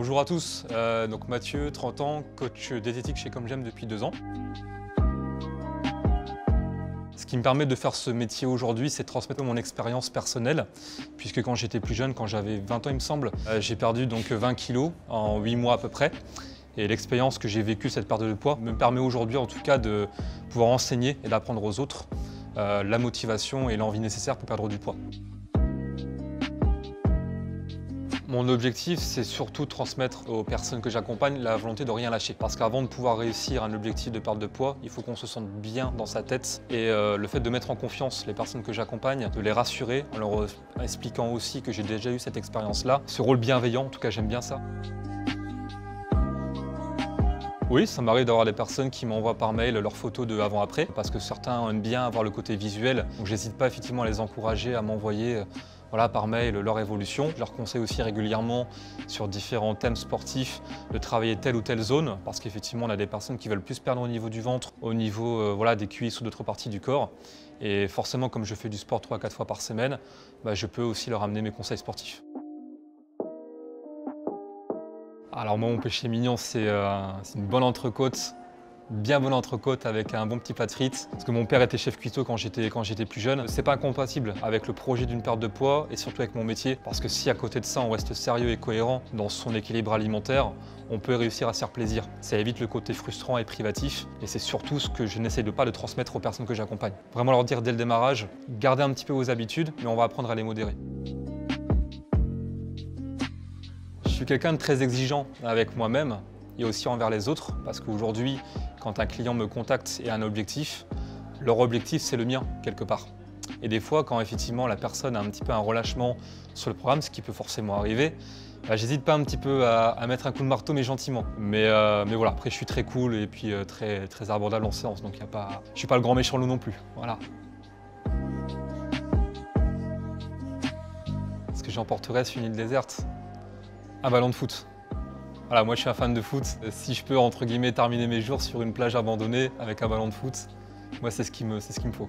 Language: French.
Bonjour à tous, donc Mathieu, 30 ans, coach diététique chez Comme J'aime depuis 2 ans. Ce qui me permet de faire ce métier aujourd'hui, c'est de transmettre mon expérience personnelle, puisque quand j'étais plus jeune, quand j'avais 20 ans il me semble, j'ai perdu donc 20 kilos en 8 mois à peu près. Et l'expérience que j'ai vécue, cette perte de poids, me permet aujourd'hui en tout cas de pouvoir enseigner et d'apprendre aux autres la motivation et l'envie nécessaire pour perdre du poids. Mon objectif, c'est surtout de transmettre aux personnes que j'accompagne la volonté de rien lâcher. Parce qu'avant de pouvoir réussir un objectif de perte de poids, il faut qu'on se sente bien dans sa tête. Et le fait de mettre en confiance les personnes que j'accompagne, de les rassurer, en leur expliquant aussi que j'ai déjà eu cette expérience-là, ce rôle bienveillant, en tout cas j'aime bien ça. Oui, ça m'arrive d'avoir des personnes qui m'envoient par mail leurs photos de avant-après, parce que certains aiment bien avoir le côté visuel. Donc j'hésite pas effectivement à les encourager à m'envoyer par mail leur évolution. Je leur conseille aussi régulièrement sur différents thèmes sportifs de travailler telle ou telle zone, parce qu'effectivement on a des personnes qui veulent plus perdre au niveau du ventre, au niveau des cuisses ou d'autres parties du corps. Et forcément, comme je fais du sport 3 à 4 fois par semaine, je peux aussi leur amener mes conseils sportifs. Alors moi, mon péché mignon, c'est une bonne entrecôte, bien bonne entrecôte avec un bon petit plat de frites. Parce que mon père était chef cuistot quand j'étais plus jeune. C'est pas incompatible avec le projet d'une perte de poids et surtout avec mon métier. Parce que si à côté de ça, on reste sérieux et cohérent dans son équilibre alimentaire, on peut réussir à se faire plaisir. Ça évite le côté frustrant et privatif. Et c'est surtout ce que je n'essaie pas de transmettre aux personnes que j'accompagne. Vraiment leur dire dès le démarrage, gardez un petit peu vos habitudes, mais on va apprendre à les modérer. Je suis quelqu'un de très exigeant avec moi-même et aussi envers les autres, parce qu'aujourd'hui, quand un client me contacte et a un objectif, leur objectif c'est le mien, quelque part. Et des fois, quand effectivement la personne a un petit peu un relâchement sur le programme, ce qui peut forcément arriver, j'hésite pas un petit peu à mettre un coup de marteau, mais gentiment. Mais voilà, après je suis très cool et puis très abordable en séance, donc je suis pas le grand méchant loup non plus. Voilà. Ce que j'emporterais sur une île déserte, un ballon de foot. Voilà, moi je suis un fan de foot. Si je peux entre guillemets terminer mes jours sur une plage abandonnée avec un ballon de foot, moi c'est ce qu'il me faut.